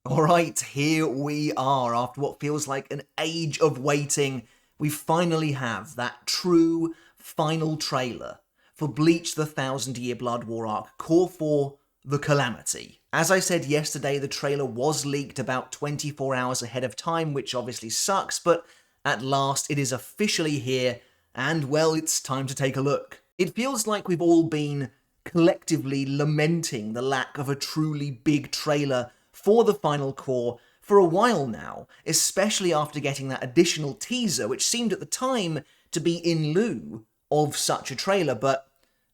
Alright, here we are. After what feels like an age of waiting, we finally have that true final trailer for Bleach the Thousand Year Blood War Arc, Core 4, The Calamity. As I said yesterday, the trailer was leaked about 24 hours ahead of time, which obviously sucks, but at last it is officially here, and well, it's time to take a look. It feels like we've all been collectively lamenting the lack of a truly big trailer for the final core for a while now, especially after getting that additional teaser, which seemed at the time to be in lieu of such a trailer, but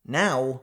now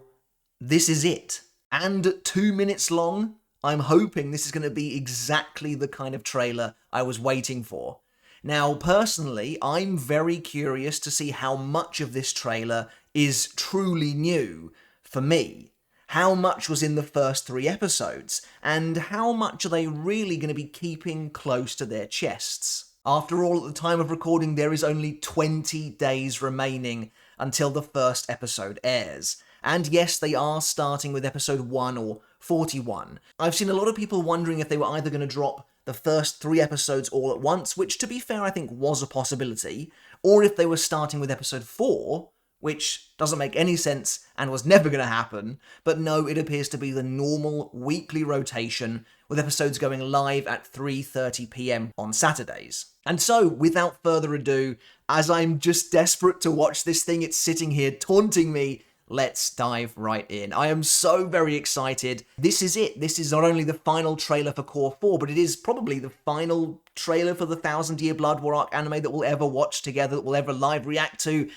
this is it. And 2 minutes long, I'm hoping this is going to be exactly the kind of trailer I was waiting for. Now, personally, I'm very curious to see how much of this trailer is truly new for me. How much was in the first 3 episodes, and how much are they really going to be keeping close to their chests? After all, at the time of recording, there is only 20 days remaining until the first episode airs. And yes, they are starting with episode 1 or 41. I've seen a lot of people wondering if they were either going to drop the first 3 episodes all at once, which to be fair I think was a possibility, or if they were starting with episode 4, which doesn't make any sense and was never going to happen, but no, it appears to be the normal weekly rotation, with episodes going live at 3:30 PM on Saturdays. And so, without further ado, as I'm just desperate to watch this thing, it's sitting here taunting me, let's dive right in. I am so very excited. This is it. This is not only the final trailer for Core 4, but it is probably the final trailer for the Thousand Year Blood War Arc anime that we'll ever watch together, that we'll ever live react to.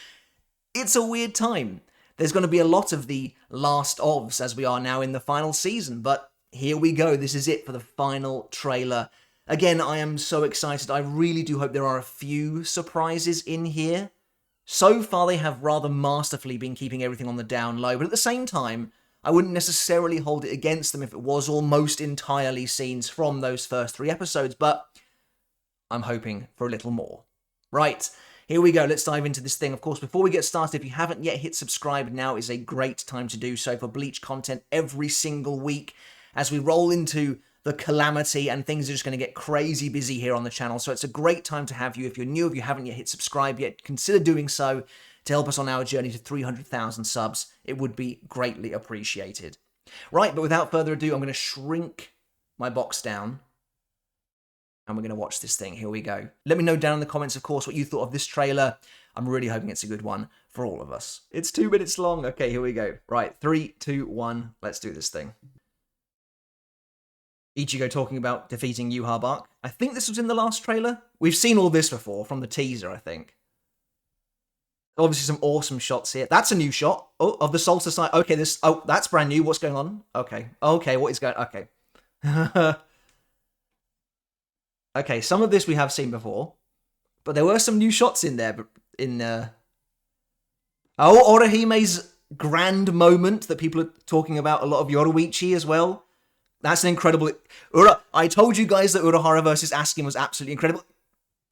It's a weird time. There's going to be a lot of the last ofs as we are now in the final season, but here we go. This is it for the final trailer. Again, I am so excited. I really do hope there are a few surprises in here. So far, they have rather masterfully been keeping everything on the down low, but at the same time, I wouldn't necessarily hold it against them if it was almost entirely scenes from those first 3 episodes, but I'm hoping for a little more. Right. Here we go, let's dive into this thing. Of course, before we get started, if you haven't yet hit subscribe, now is a great time to do so for Bleach content every single week as we roll into the Calamity and things are just going to get crazy busy here on the channel. So it's a great time to have you. If you're new, if you haven't yet hit subscribe yet, consider doing so to help us on our journey to 300,000 subs. It would be greatly appreciated. Right, but without further ado, I'm going to shrink my box down. And we're going to watch this thing. Here we go. Let me know down in the comments, of course, what you thought of this trailer. I'm really hoping it's a good one for all of us. It's 2 minutes long. Okay, here we go. Right, 3, 2, 1. Let's do this thing. Ichigo talking about defeating YHWACH. I think this was in the last trailer. We've seen all this before from the teaser, I think. Obviously some awesome shots here. That's a new shot. Oh, of the Soul Society. Okay, that's brand new. What's going on? Okay, what is going on? Okay. Okay, some of this we have seen before, but there were some new shots in there. Orihime's grand moment that people are talking about, a lot of Yoruichi as well. That's an incredible... I told you guys that Urahara versus Askin was absolutely incredible.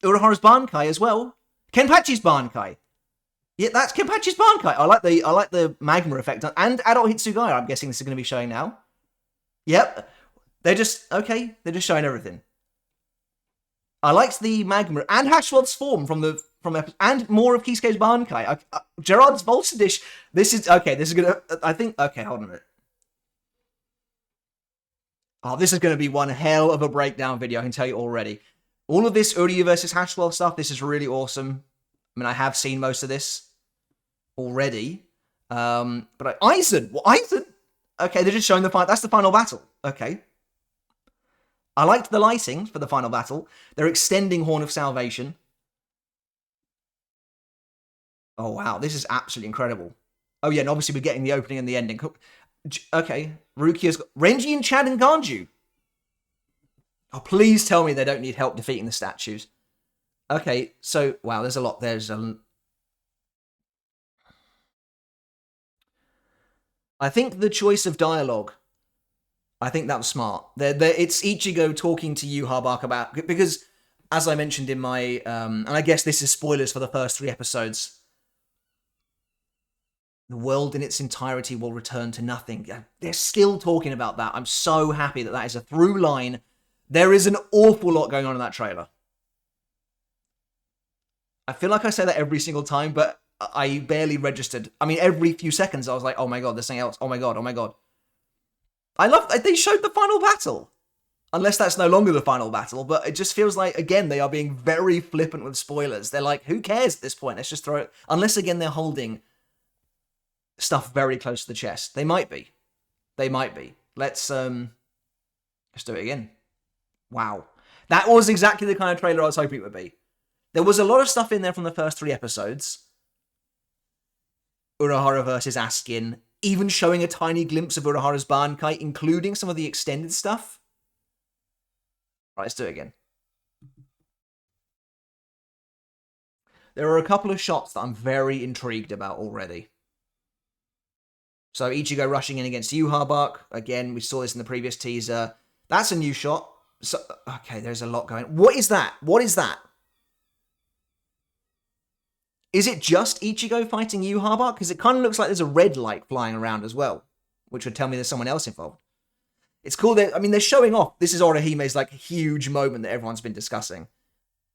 Urahara's Bankai as well. Kenpachi's Bankai. Yeah, that's Kenpachi's Bankai. I like the magma effect. And Adult Hitsugaya, I'm guessing this is going to be showing now. Yep. They're just showing everything. I liked the magma and Hashwad's form from and more of Kisuke's Bankai. Gerard's Volta Dish. This is gonna. I think. Okay, hold on a minute. Oh, this is gonna be one hell of a breakdown video. I can tell you already. All of this Uryu versus Hashwell stuff. This is really awesome. I mean, I have seen most of this already. But Aizen. What, Aizen? Okay, they're just showing the fight. That's the final battle. Okay. I liked the lighting for the final battle. They're extending Horn of Salvation. Oh, wow. This is absolutely incredible. Oh, yeah, and obviously we're getting the opening and the ending. Okay. Rukia's got... Renji and Chad and Ganju. Oh, please tell me they don't need help defeating the statues. Okay, so... Wow, there's a lot. I think the choice of dialogue... I think that was smart. It's Ichigo talking to YHWACH about... Because, as I mentioned in my... and I guess this is spoilers for the first 3 episodes. The world in its entirety will return to nothing. They're still talking about that. I'm so happy that that is a through line There is an awful lot going on in that trailer. I feel like I say that every single time, but I barely registered. I mean, every few seconds I was like, oh my god, there's something else. Oh my god, oh my god. I love that they showed the final battle. Unless that's no longer the final battle, but it just feels like, again, they are being very flippant with spoilers. They're like, who cares at this point? Let's just throw it. Unless, again, they're holding stuff very close to the chest. They might be. They might be. Let's do it again. Wow. That was exactly the kind of trailer I was hoping it would be. There was a lot of stuff in there from the first 3 episodes. Urahara versus Askin. Even showing a tiny glimpse of Urahara's Bankai, including some of the extended stuff. Right, let's do it again. There are a couple of shots that I'm very intrigued about already. So Ichigo rushing in against YHWACH. Again, we saw this in the previous teaser. That's a new shot. So, okay, there's a lot going on. What is that? What is that? Is it just Ichigo fighting YHWACH? Because it kind of looks like there's a red light flying around as well, which would tell me there's someone else involved. It's cool that, I mean, they're showing off. This is Orihime's, like, huge moment that everyone's been discussing.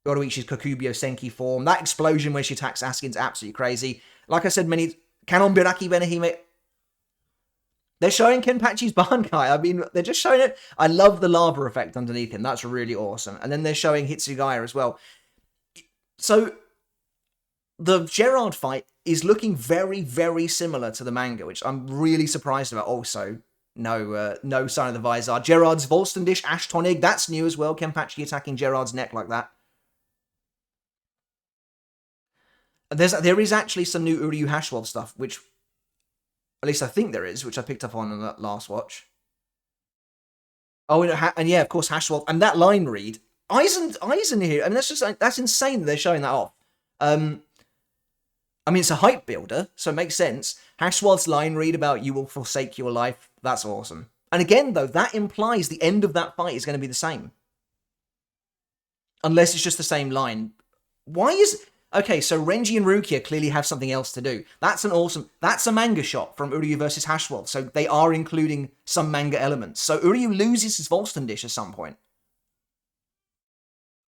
Yoruichi's Kokubyo Senki form. That explosion where she attacks Askin's absolutely crazy. Like I said, Kanon Biraki Benihime. They're showing Kenpachi's Bankai. I mean, they're just showing it. I love the lava effect underneath him. That's really awesome. And then they're showing Hitsugaya as well. So, the Gerard fight is looking very, very similar to the manga, which I'm really surprised about also. No sign of the Visor. Gerard's Volstendish, Ashtonig, that's new as well. Kenpachi attacking Gerard's neck like that. There is actually some new Uryu Hashwell stuff, which, at least I think there is, which I picked up on that last watch. Oh, and yeah, of course, Hashwell. And that line read, Aizen here, I mean, that's insane that they're showing that off. I mean, it's a hype builder, so it makes sense. Hashwell's line read about you will forsake your life, that's awesome. And again, though, that implies the end of that fight is going to be the same. Unless it's just the same line. Why is... Okay, so Renji and Rukia clearly have something else to do. That's a manga shot from Uryu versus Hashwell, so they are including some manga elements. So Uryu loses his Volstendish at some point.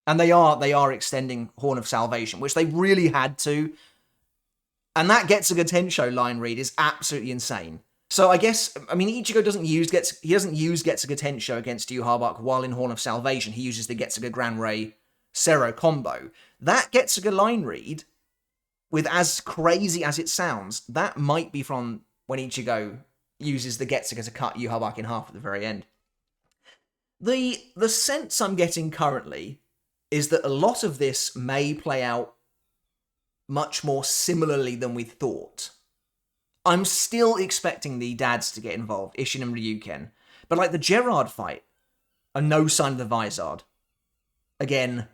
And they are extending Horn of Salvation, which they really had to. And that Getsuga Tensho line read is absolutely insane. So I guess, I mean, Ichigo doesn't use Getsuga Tensho against YHWACH while in Horn of Salvation. He uses the Getsuga Gran Ray Sero combo. That Getsuga line read, with as crazy as it sounds, that might be from when Ichigo uses the Getsuga to cut YHWACH in half at the very end. The sense I'm getting currently is that a lot of this may play out much more similarly than we thought. I'm still expecting the dads to get involved, Ishin and Ryuken. But like the Gerard fight, no sign of the Vizard. Again,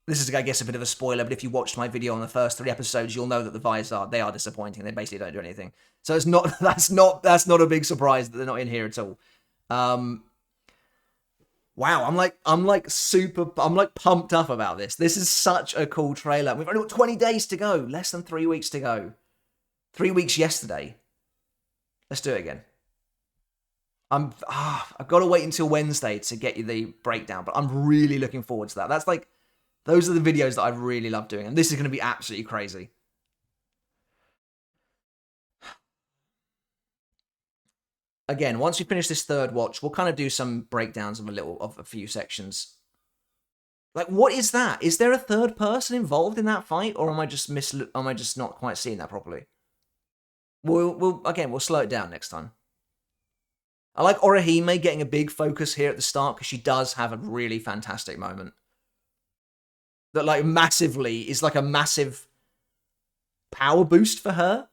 this is, I guess, a bit of a spoiler, but if you watched my video on the first 3 episodes, you'll know that the Vizard, they are disappointing. They basically don't do anything. So it's not that's not a big surprise that they're not in here at all. Wow, I'm like pumped up about this. This is such a cool trailer. We've only got 20 days to go. Less than 3 weeks to go. 3 weeks yesterday. Let's do it again. I've got to wait until Wednesday to get you the breakdown, but I'm really looking forward to that. That's like, those are the videos that I really love doing, and this is going to be absolutely crazy. Again, once we finish this third watch, we'll kind of do some breakdowns of a few sections. Like, what is that? Is there a third person involved in that fight, or am I just not quite seeing that properly? We'll slow it down next time. I like Orihime getting a big focus here at the start because she does have a really fantastic moment. That, like, massively is like a massive power boost for her.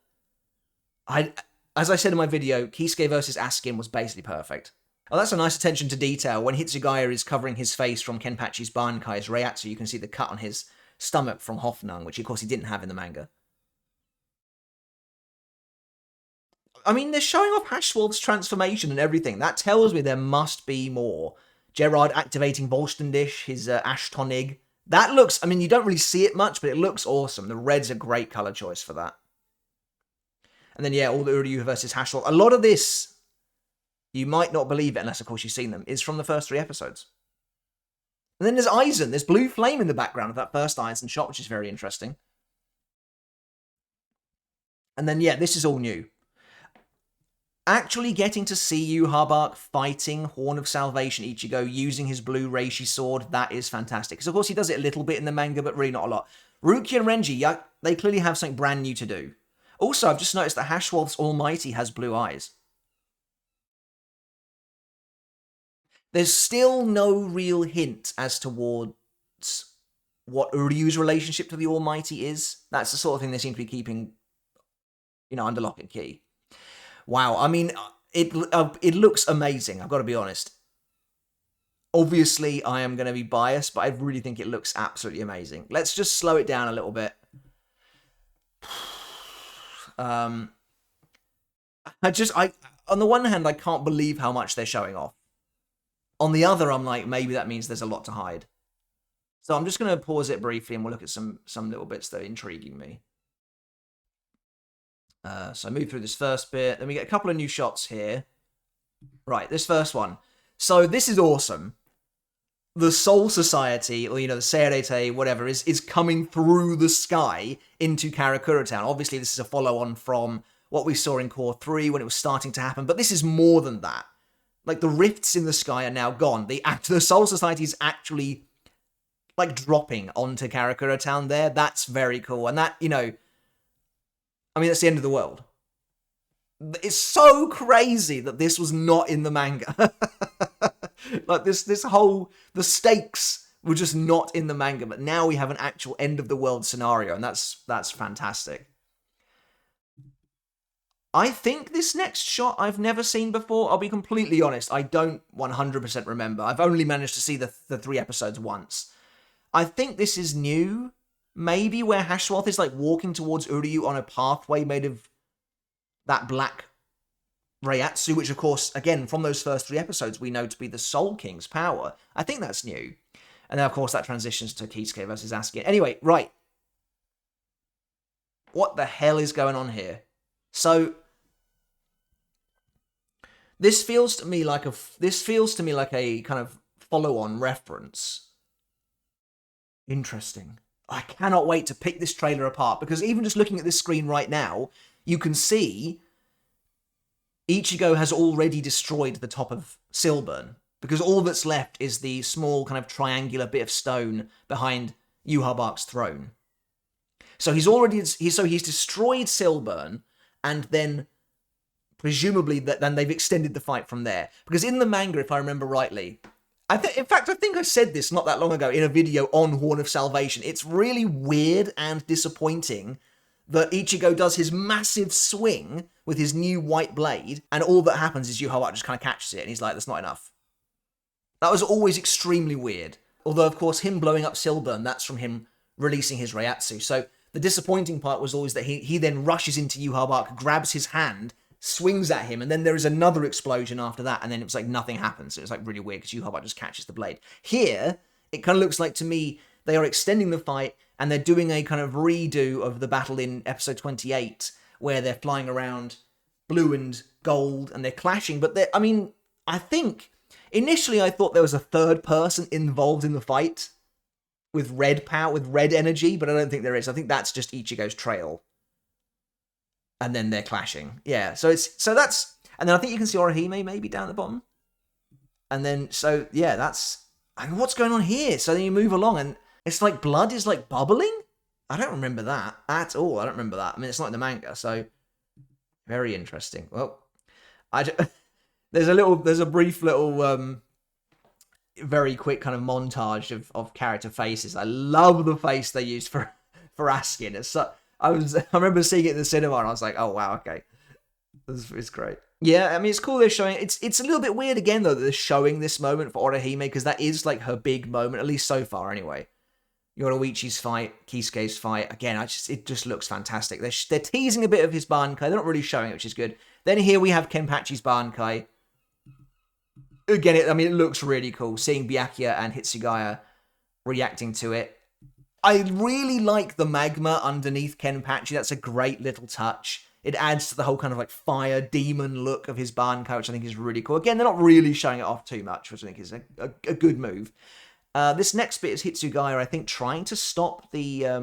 As I said in my video, Kisuke versus Askin was basically perfect. Oh, that's a nice attention to detail. When Hitsugaya is covering his face from Kenpachi's Bankai's Reiatsu, you can see the cut on his stomach from Hoffnung, which of course he didn't have in the manga. I mean, they're showing off Hashwolf's transformation and everything. That tells me there must be more. Gerard activating Volstendish, his Ashtonig. That looks, I mean, you don't really see it much, but it looks awesome. The red's a great color choice for that. And then, yeah, all the Uryu versus Hashwolf. A lot of this, you might not believe it, unless, of course, you've seen them, is from the first 3 episodes. And then there's Aizen. There's blue flame in the background of that first Aizen shot, which is very interesting. And then, yeah, this is all new. Actually getting to see YHWACH fighting Horn of Salvation Ichigo using his blue reishi sword, that is fantastic. Because, of course, he does it a little bit in the manga, but really not a lot. Rukia and Renji, yeah, they clearly have something brand new to do. Also, I've just noticed that YHWACH's Almighty has blue eyes. There's still no real hint as towards what Uryu's relationship to the Almighty is. That's the sort of thing they seem to be keeping, under lock and key. Wow, I mean, it looks amazing, I've got to be honest. Obviously, I am going to be biased, but I really think it looks absolutely amazing. Let's just slow it down a little bit. On the one hand, I can't believe how much they're showing off. On the other, I'm like, maybe that means there's a lot to hide. So I'm just going to pause it briefly and we'll look at some little bits that are intriguing me. So I move through this first bit. Then we get a couple of new shots here. Right, this first one. So this is awesome. The Soul Society, or, the Seirete, whatever, is coming through the sky into Karakura Town. Obviously, this is a follow-on from what we saw in Core 3 when it was starting to happen, but this is more than that. Like, the rifts in the sky are now gone. The Soul Society is actually, dropping onto Karakura Town there. That's very cool. And that, that's the end of the world. It's so crazy that this was not in the manga. The stakes were just not in the manga, but now we have an actual end of the world scenario, and that's fantastic. I think this next shot I've never seen before. I'll be completely honest. I don't 100% remember. I've only managed to see the 3 episodes once. I think this is new. Maybe where YHWACH is walking towards Uryu on a pathway made of that black Reiatsu, which of course, again, from those first 3 episodes, we know to be the Soul King's power. I think that's new. And then, of course, that transitions to Kisuke versus Asuka. Anyway, right. What the hell is going on here? So, this feels to me like a kind of follow-on reference. Interesting. I cannot wait to pick this trailer apart, because even just looking at this screen right now, you can see Ichigo has already destroyed the top of Silburn, because all that's left is the small kind of triangular bit of stone behind YHWACH's throne. So he's destroyed Silburn, and then presumably then they've extended the fight from there. Because in the manga, if I remember rightly, I think I said this not that long ago in a video on Horn of Salvation. It's really weird and disappointing that Ichigo does his massive swing with his new white blade, and all that happens is YHWACH just kind of catches it, and he's like, that's not enough. That was always extremely weird. Although, of course, him blowing up Silburn, that's from him releasing his Reiatsu. So the disappointing part was always that he then rushes into YHWACH, grabs his hand, swings at him, and then there is another explosion after that, and then it was like nothing happens. It was really weird because YHWACH just catches the blade. Here, it kind of looks like to me they are extending the fight, and they're doing a kind of redo of the battle in episode 28, where they're flying around blue and gold, and they're clashing. But I think initially I thought there was a third person involved in the fight with red power, with red energy, but I don't think there is. I think that's just Ichigo's trail. And then they're clashing. Yeah, so that's... And then I think you can see Orihime maybe down at the bottom. And then, what's going on here? So then you move along, and it's like blood is bubbling? I don't remember that at all. I don't remember that. It's not in the manga, so... Very interesting. Well, there's a brief little... very quick kind of montage of character faces. I love the face they used for Askin. I remember seeing it in the cinema and I was like, oh wow, okay. It's great. Yeah, it's cool they're showing it's a little bit weird again though that they're showing this moment for Orihime, because that is her big moment, at least so far anyway. Yoruichi's fight, Kisuke's fight, again, it just looks fantastic. They're teasing a bit of his Bankai, they're not really showing it, which is good. Then here we have Kenpachi's Bankai. Again, it looks really cool, seeing Byakuya and Hitsugaya reacting to it. I really like the magma underneath Kenpachi. That's a great little touch. It adds to the whole kind of fire demon look of his Bankai, which I think is really cool. Again, they're not really showing it off too much, which I think is a good move. This next bit is Hitsugaya, I think, trying to stop the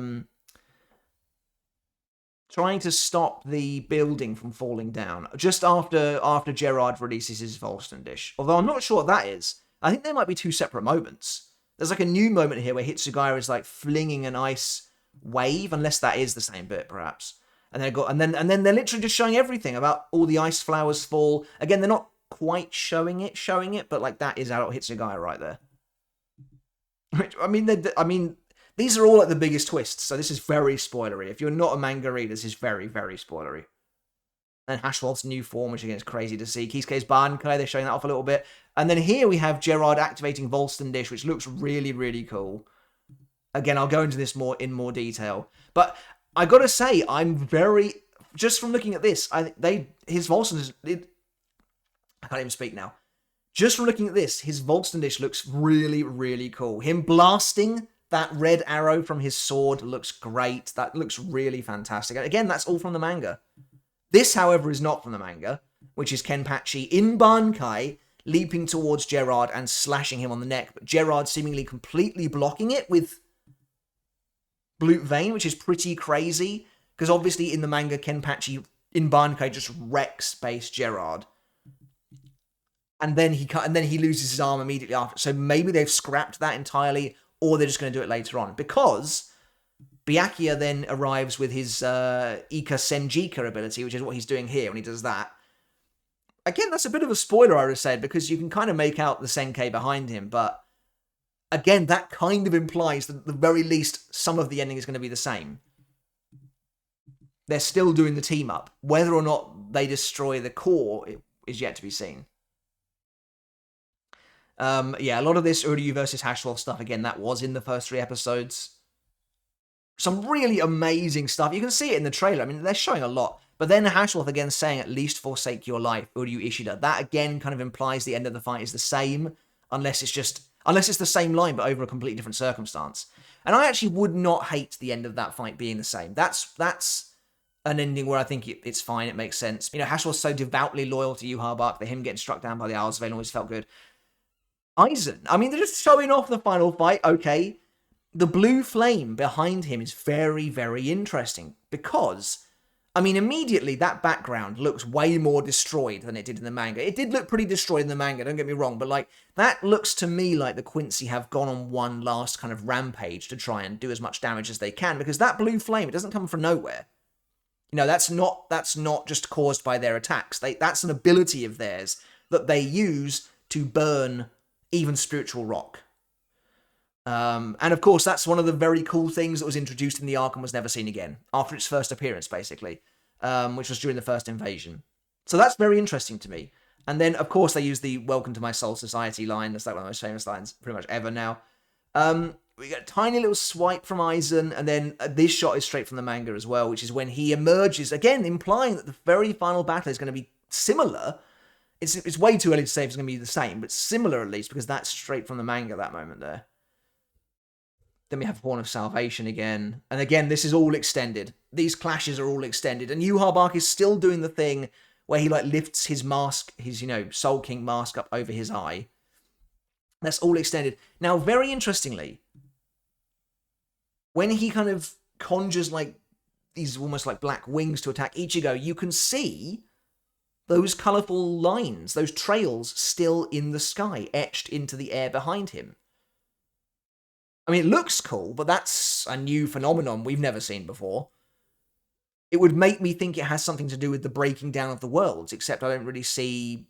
building from falling down just after Gerard releases his Volston dish. Although I'm not sure what that is. I think there might be two separate moments. There's like a new moment here where Hitsugaya is like flinging an ice wave, unless that is the same bit, perhaps. And then they're literally just showing everything about all the ice flowers fall. Again, they're not quite showing it, but like that is adult Hitsugaya right there. I mean, these are all like the biggest twists, so this is very spoilery. If you're not a manga reader, this is very, very spoilery. And Hashwald's new form, which again is crazy to see. Kisuke's Bankai, they're showing that off a little bit. And then here we have Gerard activating Volston Dish, which looks really, really cool. Again, I'll go into this in more detail. But I gotta say, just from looking at this, his Volston is... I can't even speak now. Just from looking at this, his Volston Dish looks really, really cool. Him blasting that red arrow from his sword looks great. That looks really fantastic. And again, that's all from the manga. This, however, is not from the manga, which is Kenpachi in Bankai leaping towards Gerard and slashing him on the neck, but Gerard seemingly completely blocking it with Blue Vein, which is pretty crazy, because obviously in the manga, Kenpachi in Bankai just wrecks base Gerard. And then he loses his arm immediately after. So maybe they've scrapped that entirely, or they're just going to do it later on. Because Byakuya then arrives with his Ika Senjika ability, which is what he's doing here when he does that. Again, that's a bit of a spoiler, I would say, because you can kind of make out the Senkai behind him, but again, that kind of implies that at the very least, some of the ending is going to be the same. They're still doing the team up. Whether or not they destroy the core is yet to be seen. Yeah, a lot of this Uryu versus Hashwell stuff, again, that was in the first 3 episodes. Some really amazing stuff. You can see it in the trailer. I mean, they're showing a lot. But then Hashwell again saying, at least forsake your life, Uryu Ishida. That again kind of implies the end of the fight is the same, unless it's the same line, but over a completely different circumstance. And I actually would not hate the end of that fight being the same. That's an ending where I think it's fine, it makes sense. You know, Hashwell's so devoutly loyal to Yuha that him getting struck down by the Owl's Vein always felt good. Aizen, I mean, they're just showing off the final fight, okay. The blue flame behind him is very, very interesting because, I mean, immediately that background looks way more destroyed than it did in the manga. It did look pretty destroyed in the manga, don't get me wrong, but like, that looks to me like the Quincy have gone on one last kind of rampage to try and do as much damage as they can, because that blue flame, it doesn't come from nowhere. You know, that's not just caused by their attacks. That's an ability of theirs that they use to burn even spiritual rock. And of course, that's one of the very cool things that was introduced in the arc and was never seen again, after its first appearance, basically, which was during the first invasion. So that's very interesting to me. And then, of course, they use the Welcome to My Soul Society line. That's like one of the most famous lines pretty much ever now. We get a tiny little swipe from Aizen, and then this shot is straight from the manga as well, which is when he emerges, again, implying that the very final battle is going to be similar. It's way too early to say if it's going to be the same, but similar at least, because that's straight from the manga, that moment there. Then we have Horn of Salvation again. And again, this is all extended. These clashes are all extended. And Yuha Bark is still doing the thing where he like lifts his mask, his, Soul King mask up over his eye. That's all extended. Now, very interestingly, when he kind of conjures like these almost like black wings to attack Ichigo, you can see those colourful lines, those trails still in the sky, etched into the air behind him. I mean, it looks cool, but that's a new phenomenon we've never seen before. It would make me think it has something to do with the breaking down of the worlds, except I don't really see...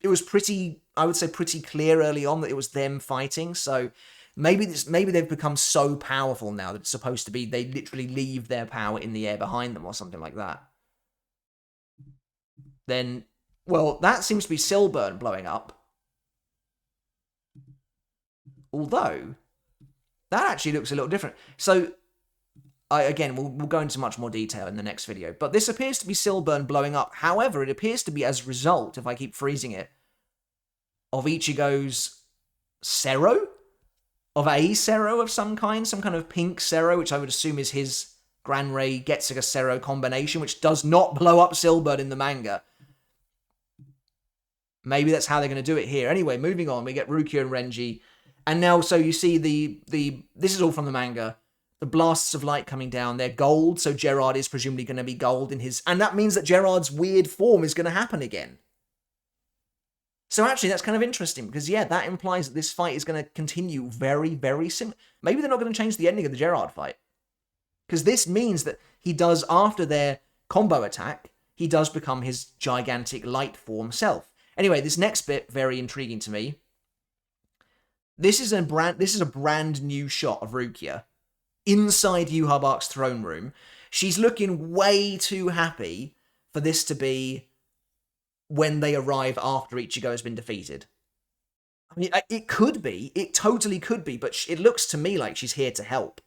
It was pretty clear early on that it was them fighting, so maybe they've become so powerful now that it's supposed to be they literally leave their power in the air behind them or something like that. Then, well, that seems to be Silburn blowing up. Although, that actually looks a little different. So, we'll go into much more detail in the next video. But this appears to be Silburn blowing up. However, it appears to be as a result, if I keep freezing it, of Ichigo's Sero? Of a Sero of some kind of pink Sero, which I would assume is his Gran Ray Getsuga Sero combination, which does not blow up Silburn in the manga. Maybe that's how they're going to do it here. Anyway, moving on, we get Rukia and Renji. And now, so you see this is all from the manga. The blasts of light coming down, they're gold, so Gerard is presumably going to be gold in his... And that means that Gerard's weird form is going to happen again. So actually, that's kind of interesting, because yeah, that implies that this fight is going to continue very, very similar. Maybe they're not going to change the ending of the Gerard fight. Because this means that he does, after their combo attack, he does become his gigantic light form self. Anyway, this next bit, very intriguing to me. This is a brand new shot of Rukia inside YHWACH's throne room. She's looking way too happy for this to be when they arrive after Ichigo has been defeated. I mean, it could be. It totally could be, but it looks to me like she's here to help.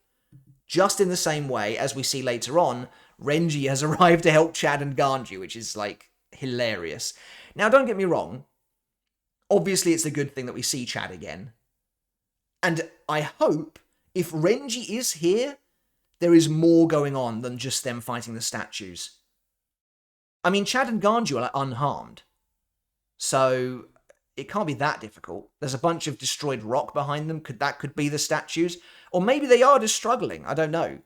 Just in the same way, as we see later on, Renji has arrived to help Chad and Ganju, which is, like, hilarious. Now, don't get me wrong. Obviously, it's a good thing that we see Chad again. And I hope, if Renji is here, there is more going on than just them fighting the statues. I mean, Chad and Ganju are, like, unharmed. So, it can't be that difficult. There's a bunch of destroyed rock behind them. That could be the statues. Or maybe they are just struggling. I don't know.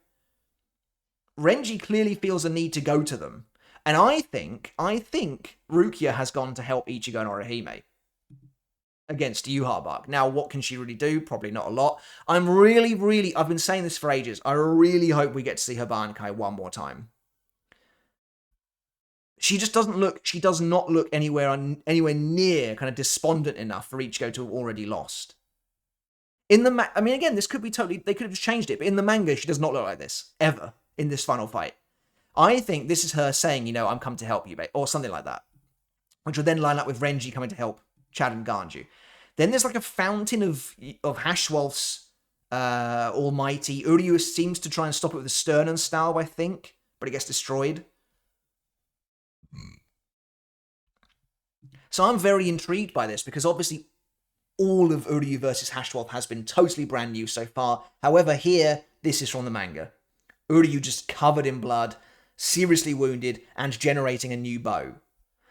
Renji clearly feels a need to go to them. And I think Rukia has gone to help Ichigo and Orihime against YHWACH. Now, what can she really do? Probably not a lot. I've been saying this for ages. I really hope we get to see her Bankai one more time. She just she does not look anywhere near kind of despondent enough for Ichigo to have already lost. I mean, again, this could be totally, they could have just changed it, but in the manga, she does not look like this, ever, in this final fight. I think this is her saying, you know, I'm come to help you, mate, or something like that. Which would then line up with Renji coming to help Chad and Ganju. Then there's like a fountain of Hashwolf's almighty. Uryu seems to try and stop it with a Sternen style, I think, but it gets destroyed. So I'm very intrigued by this, because obviously all of Uryu versus Hashwolf has been totally brand new so far. However, here, this is from the manga. Uryu just covered in blood, seriously wounded, and generating a new bow.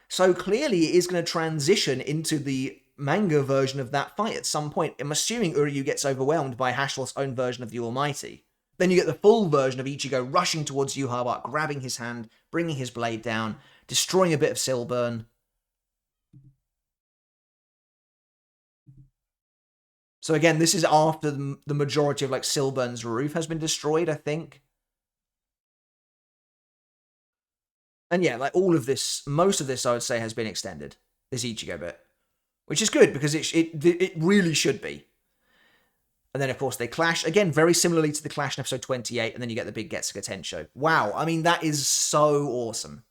So clearly it is going to transition into the manga version of that fight at some point. I'm assuming Uryu gets overwhelmed by Hashwolf's own version of the Almighty. Then you get the full version of Ichigo rushing towards YHWACH, grabbing his hand, bringing his blade down, destroying a bit of Silburn. So again, this is after the majority of, like, Silburn's roof has been destroyed, I think. And yeah, like, all of this, most of this, I would say, has been extended. This Ichigo bit. Which is good, because it really should be. And then, of course, they clash. Again, very similarly to the clash in episode 28, and then you get the big Getsuga Tensho. Wow, I mean, that is so awesome.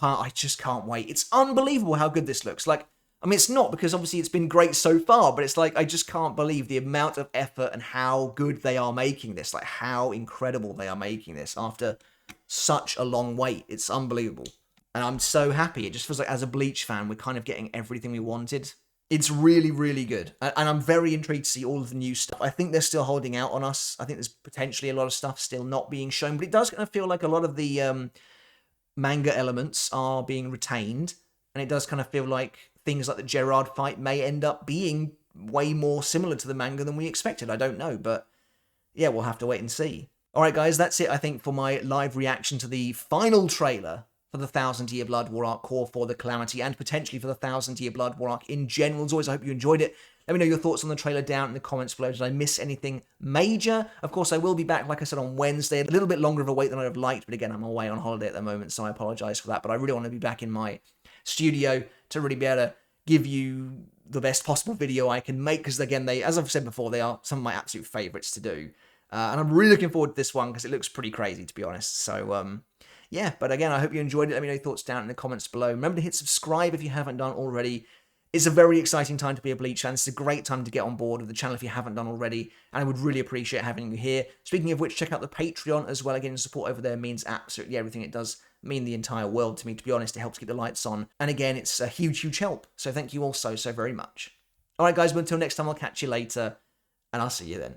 I just can't wait. It's unbelievable how good this looks. Like, I mean, it's not, because obviously it's been great so far, but it's like, I just can't believe the amount of effort and how good they are making this. Like, how incredible they are making this after such a long wait. It's unbelievable. And I'm so happy. It just feels like, as a Bleach fan, we're kind of getting everything we wanted. It's really, really good. And I'm very intrigued to see all of the new stuff. I think they're still holding out on us. I think there's potentially a lot of stuff still not being shown, but it does kind of feel like a lot of the manga elements are being retained. And it does kind of feel like things like the Gerard fight may end up being way more similar to the manga than we expected. I don't know, but yeah, we'll have to wait and see. Alright guys, that's it, I think, for my live reaction to the final trailer for the 1000-Year Blood War Arc Core for the Calamity, and potentially for the 1000-Year Blood War Arc in general. As always, I hope you enjoyed it. Let me know your thoughts on the trailer down in the comments below. Did I miss anything major? Of course, I will be back, like I said, on Wednesday. A little bit longer of a wait than I'd have liked, but again, I'm away on holiday at the moment, so I apologise for that. But I really want to be back in my studio to really be able to give you the best possible video I can make, because again, as I've said before, they are some of my absolute favourites to do. And I'm really looking forward to this one, because it looks pretty crazy, to be honest. So, yeah, but again, I hope you enjoyed it. Let me know your thoughts down in the comments below. Remember to hit subscribe if you haven't done already. It's a very exciting time to be a Bleach fan. It's a great time to get on board with the channel if you haven't done already, and I would really appreciate having you here. Speaking of which, check out the Patreon as well. Again, support over there means absolutely everything. It does mean the entire world to me, to be honest. It helps keep the lights on. And again, it's a huge, huge help. So thank you all so very much. Alright guys, but until next time, I'll catch you later, and I'll see you then.